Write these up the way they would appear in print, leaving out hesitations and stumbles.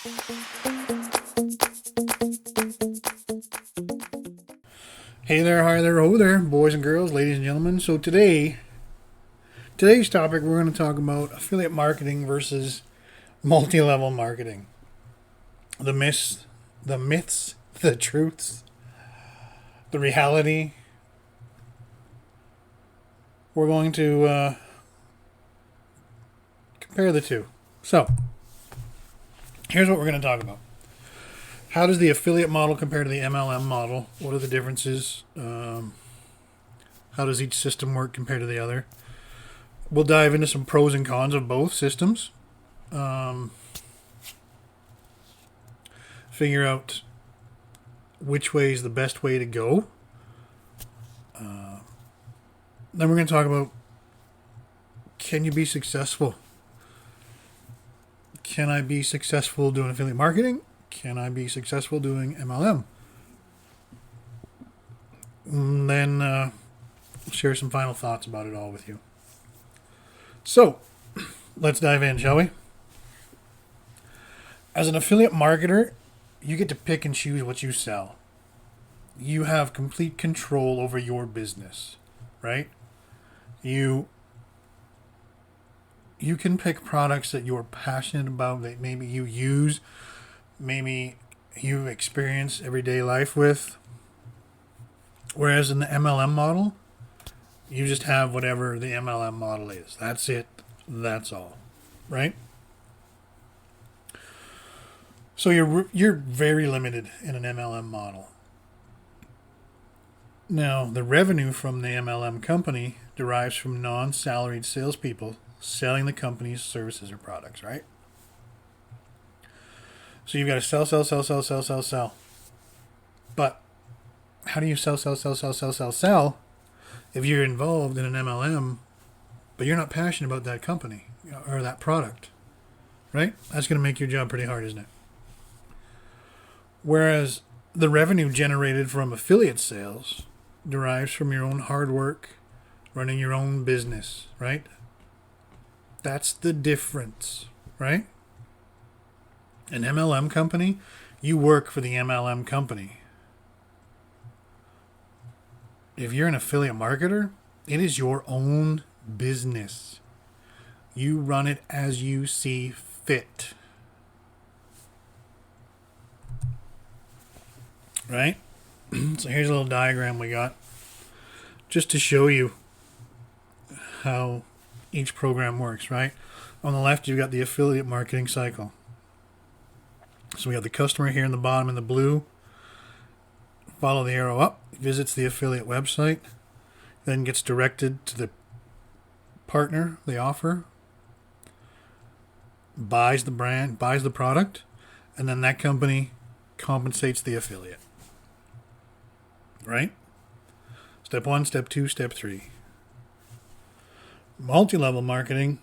Hey there, hi there, ho there, boys and girls, ladies and gentlemen. So today's topic, we're going to talk about affiliate marketing versus multi-level marketing. The myths, the truths, the reality. We're going to compare the two. So here's what we're going to talk about. How does the affiliate model compare to the MLM model? What are the differences? How does each system work compared to the other? We'll dive into some pros and cons of both systems. Figure out which way is the best way to go. Then we're going to talk about, can you be successful? Can I be successful doing affiliate marketing? Can I be successful doing MLM? And then share some final thoughts about it all with you. So, let's dive in, shall we? As an affiliate marketer, you get to pick and choose what you sell. You have complete control over your business, right? You can pick products that you're passionate about, that maybe you use, maybe you experience everyday life with. Whereas in the MLM model, you just have whatever the MLM model is. That's it. That's all. Right? So you're very limited in an MLM model. Now, the revenue from the MLM company derives from non-salaried salespeople selling the company's services or products, right? So you've got to sell. But how do you sell if you're involved in an MLM, but you're not passionate about that company or that product, right? That's going to make your job pretty hard, isn't it? Whereas the revenue generated from affiliate sales derives from your own hard work, running your own business, right? That's the difference, right? An MLM company, you work for the MLM company. If you're an affiliate marketer, it is your own business. You run it as you see fit. Right? So here's a little diagram we got just to show you how each program works, right? On the left, you've got the affiliate marketing cycle. So we have the customer here in the bottom in the blue. Follow the arrow up, visits the affiliate website, then gets directed to the partner they offer, buys the brand, buys the product, and then that company compensates the affiliate. Right? Step 1, step 2, step 3. Multi-level marketing,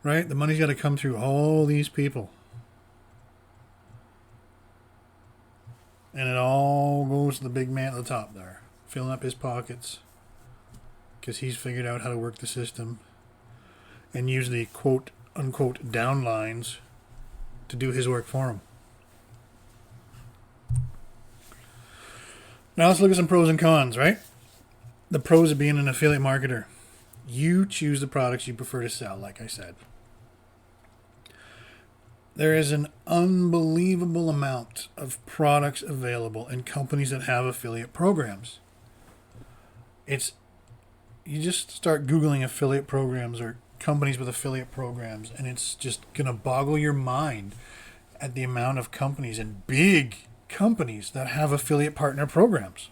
right? The money's got to come through all these people. And it all goes to the big man at the top there, filling up his pockets because he's figured out how to work the system and use the quote-unquote downlines to do his work for him. Now let's look at some pros and cons, right? The pros of being an affiliate marketer. You choose the products you prefer to sell, like I said. There is an unbelievable amount of products available in companies that have affiliate programs. You just start Googling affiliate programs or companies with affiliate programs, and it's just going to boggle your mind at the amount of companies and big companies that have affiliate partner programs.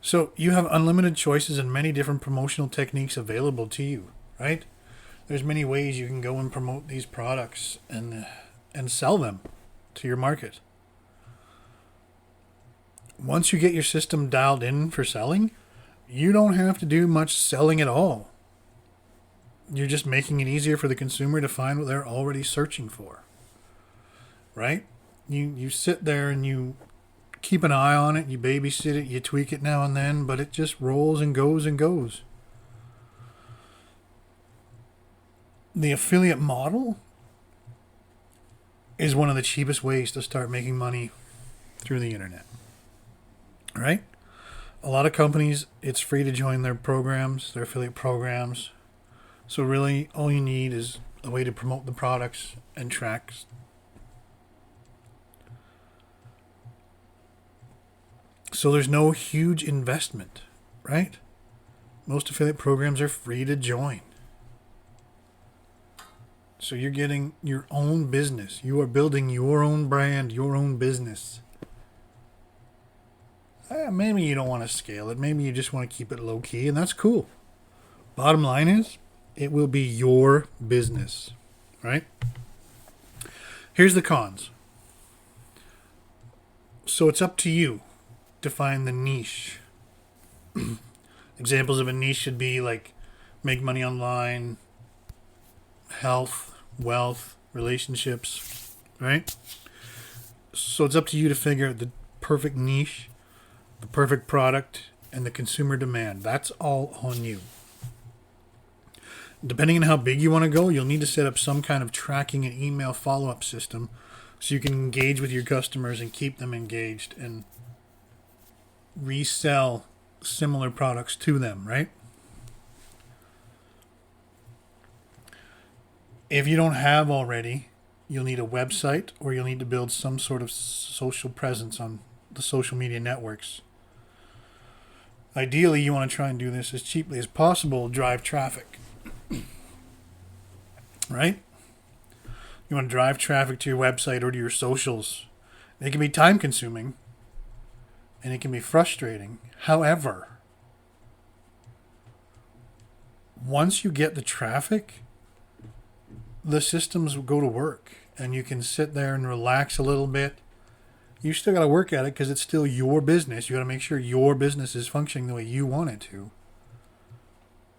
So you have unlimited choices and many different promotional techniques available to you, right? There's many ways you can go and promote these products and sell them to your market. Once you get your system dialed in for selling, you don't have to do much selling at all. You're just making it easier for the consumer to find what they're already searching for. Right? You sit there and you keep an eye on it, you babysit it, you tweak it now and then, but it just rolls and goes and goes. the affiliate model is one of the cheapest ways to start making money through the internet. Right? A lot of companies, it's free to join their programs, their affiliate programs. So really, all you need is a way to promote the products and track. So there's no huge investment, right? Most affiliate programs are free to join. So you're getting your own business. You are building your own brand, your own business. Maybe you don't want to scale it. Maybe you just want to keep it low key, and that's cool. Bottom line is, it will be your business, right? Here's the cons. So it's up to you to find the niche. Examples of a niche should be like make money online, health, wealth, relationships, right? So it's up to you to figure out the perfect niche, the perfect product, and the consumer demand. That's all on you. Depending on how big you want to go, you'll need to set up some kind of tracking and email follow-up system so you can engage with your customers and keep them engaged and resell similar products to them, right? If you don't have already, you'll need a website or you'll need to build some sort of social presence on the social media networks. Ideally, you want to try and do this as cheaply as possible, drive traffic. Right? You want to drive traffic to your website or to your socials. It can be time consuming and it can be frustrating. However, once you get the traffic, the systems will go to work and you can sit there and relax a little bit. You still got to work at it because it's still your business. You got to make sure your business is functioning the way you want it to.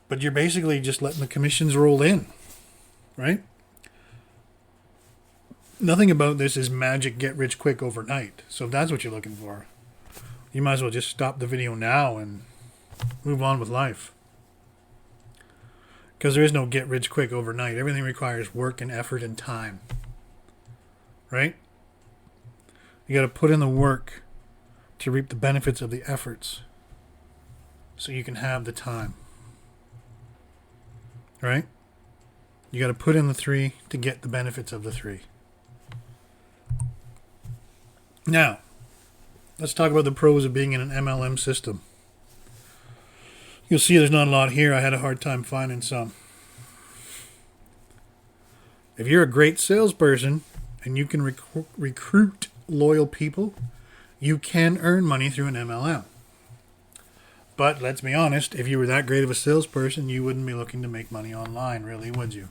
But you're basically just letting the commissions roll in, right? Nothing about this is magic, get rich quick overnight. So if that's what you're looking for, you might as well just stop the video now and move on with life. Because there is no get rich quick overnight. Everything requires work and effort and time. Right? You got to put in the work to reap the benefits of the efforts so you can have the time. Right? You got to put in the 3 to get the benefits of the 3. Now, let's talk about the pros of being in an MLM system. You'll see there's not a lot here. I had a hard time finding some. If you're a great salesperson and you can recruit loyal people, you can earn money through an MLM. But let's be honest, if you were that great of a salesperson, you wouldn't be looking to make money online, really, would you?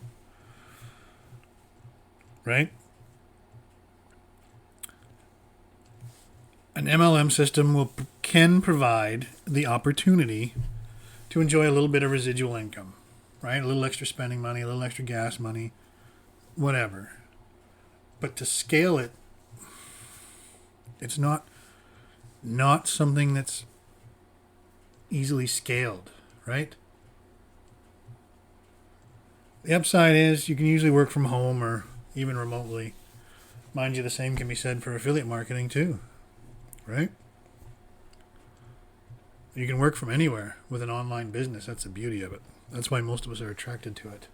Right? An MLM system can provide the opportunity to enjoy a little bit of residual income, right? A little extra spending money, a little extra gas money, whatever. But to scale it, it's not something that's easily scaled, right? The upside is you can usually work from home or even remotely. Mind you, the same can be said for affiliate marketing too, right? You can work from anywhere with an online business. That's the beauty of it. That's why most of us are attracted to it.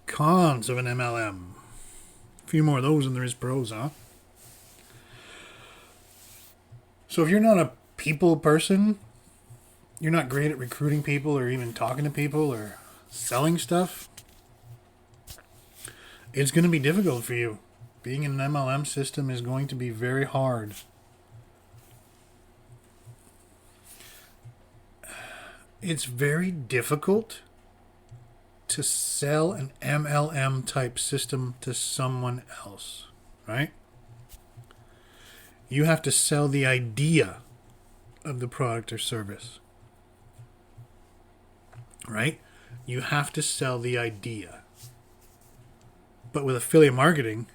Cons of an MLM. A few more of those than there is pros, huh? So if you're not a people person, you're not great at recruiting people or even talking to people or selling stuff, it's going to be difficult for you. Being in an MLM system is going to be very hard. It's very difficult to sell an MLM type system to someone else, right? You have to sell the idea of the product or service, right? You have to sell the idea. But with affiliate marketing,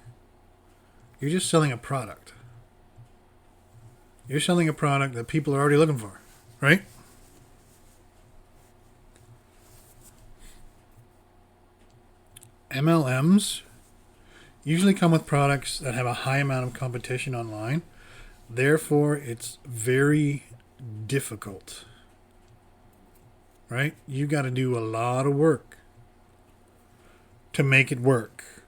you're just selling a product. You're selling a product that people are already looking for, right? MLMs usually come with products that have a high amount of competition online. Therefore, it's very difficult. Right? You got to do a lot of work to make it work.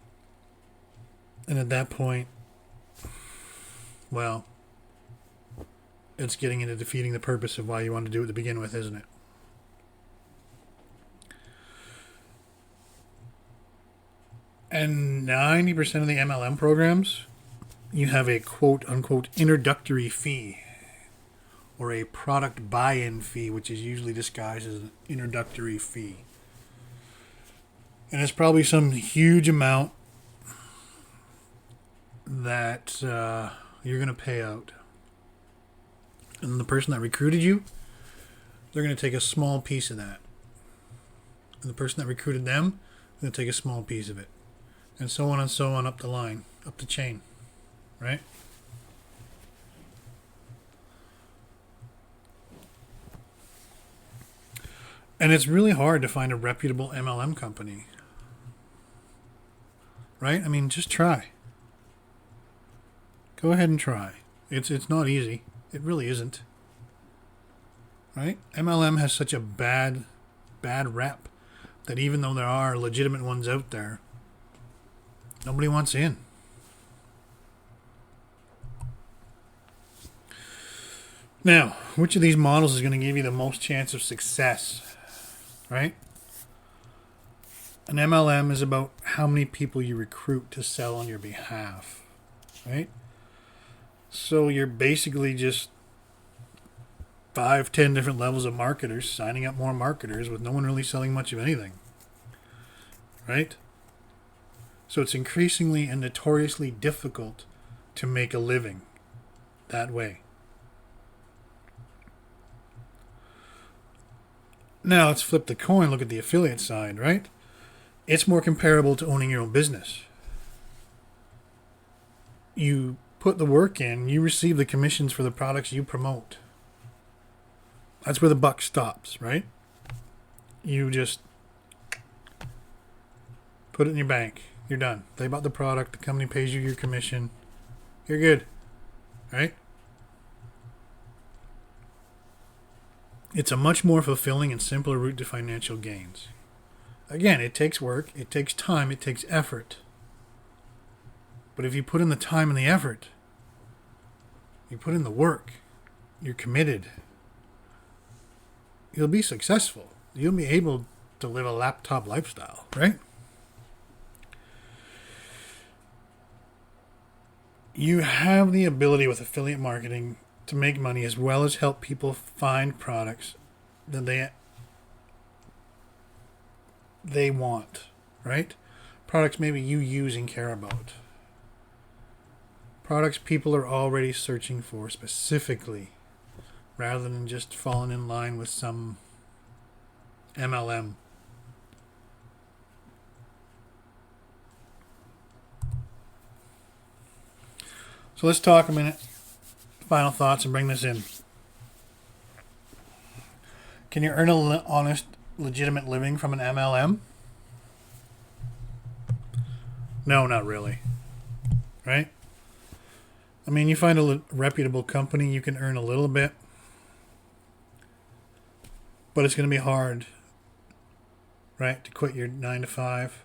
And at that point, well, it's getting into defeating the purpose of why you want to do it to begin with, isn't it? And 90% of the MLM programs, you have a quote-unquote introductory fee or a product buy-in fee, which is usually disguised as an introductory fee. And it's probably some huge amount that you're going to pay out. And the person that recruited you, they're going to take a small piece of that. And the person that recruited them, they're going to take a small piece of it. And so on up the line, up the chain. Right? And it's really hard to find a reputable MLM company. Right? I mean, just try. Go ahead and try. It's not easy. It really isn't. Right? MLM has such a bad rep that even though there are legitimate ones out there, nobody wants in. Now, which of these models is going to give you the most chance of success? Right? An MLM is about how many people you recruit to sell on your behalf. Right? So you're basically just 5-10 different levels of marketers signing up more marketers with no one really selling much of anything. Right? So it's increasingly and notoriously difficult to make a living that way. Now let's flip the coin, look at the affiliate side, right? It's more comparable to owning your own business. You put the work in, you receive the commissions for the products you promote. That's where the buck stops, right? You just put it in your bank. You're done. They bought the product, the company pays you your commission. You're good. Right? It's a much more fulfilling and simpler route to financial gains. Again, it takes work, it takes time, it takes effort. But if you put in the time and the effort, you put in the work, you're committed, you'll be successful. You'll be able to live a laptop lifestyle, right? You have the ability with affiliate marketing to make money as well as help people find products that they want, right? Products maybe you use and care about. Products people are already searching for specifically, rather than just falling in line with some MLM. So let's talk a minute. Final thoughts and bring this in. Can you earn an honest, legitimate living from an MLM? No, not really. Right? I mean, you find a reputable company, you can earn a little bit. But it's going to be hard, right, to quit your 9 to 5,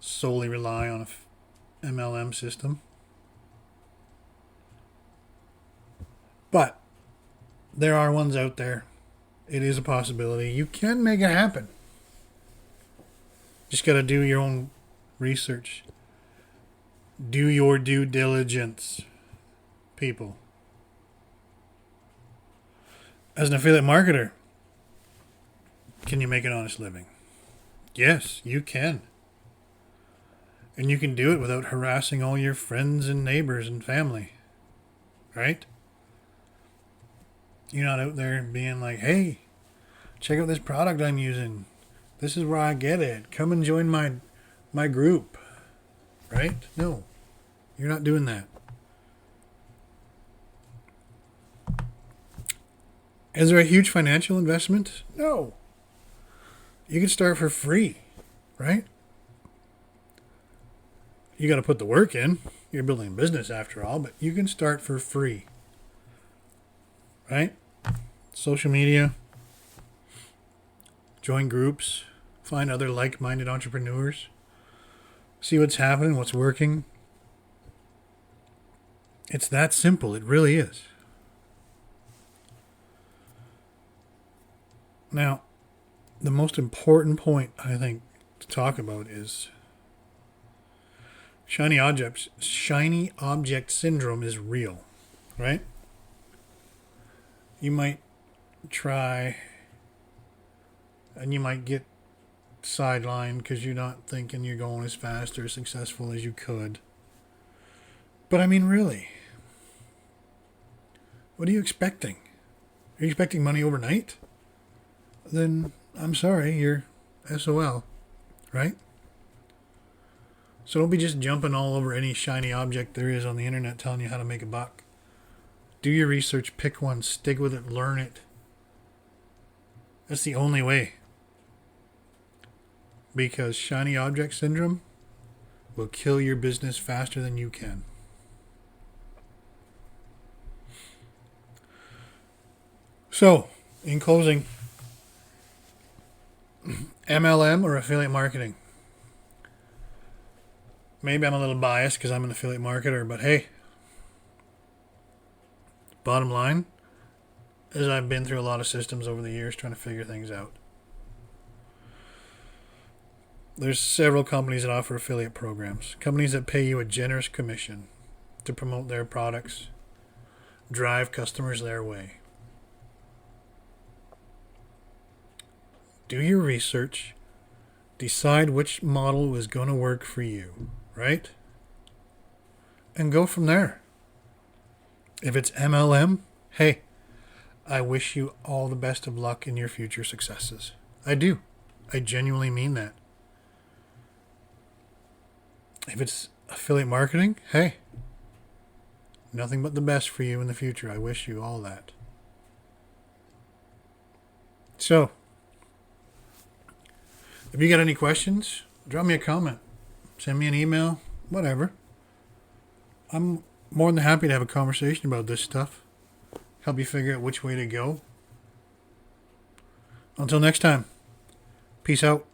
solely rely on a MLM system. But there are ones out there. It is a possibility. You can make it happen. Just got to do your own research. Do your due diligence, people. As an affiliate marketer, can you make an honest living? Yes, you can. And you can do it without harassing all your friends and neighbors and family. Right? You're not out there being like, hey, check out this product I'm using. This is where I get it. Come and join my group. Right? No. You're not doing that. Is there a huge financial investment? No. You can start for free. Right? You got to put the work in. You're building a business after all, but you can start for free. Right? Social media, join groups, find other like-minded entrepreneurs, see what's happening, what's working. It's that simple. It really is. Now, the most important point, I think, to talk about is shiny object syndrome is real, right? You might try and you might get sidelined because you're not thinking you're going as fast or successful as you could. But I mean, really, what are you expecting? Are you expecting money overnight? Then I'm sorry, you're SOL, right? So don't be just jumping all over any shiny object there is on the internet telling you how to make a buck. Do your research, pick one, stick with it, learn it. That's the only way. Because shiny object syndrome will kill your business faster than you can. So, in closing, MLM or affiliate marketing? Maybe I'm a little biased because I'm an affiliate marketer, but hey, bottom line is I've been through a lot of systems over the years trying to figure things out. There's several companies that offer affiliate programs. Companies that pay you a generous commission to promote their products, drive customers their way. Do your research. Decide which model is going to work for you, right? And go from there. If it's MLM, hey, I wish you all the best of luck in your future successes. I do. I genuinely mean that. If it's affiliate marketing, hey, nothing but the best for you in the future. I wish you all that. So, if you got any questions, drop me a comment. Send me an email, whatever. I'm more than happy to have a conversation about this stuff. Help you figure out which way to go. Until next time, peace out.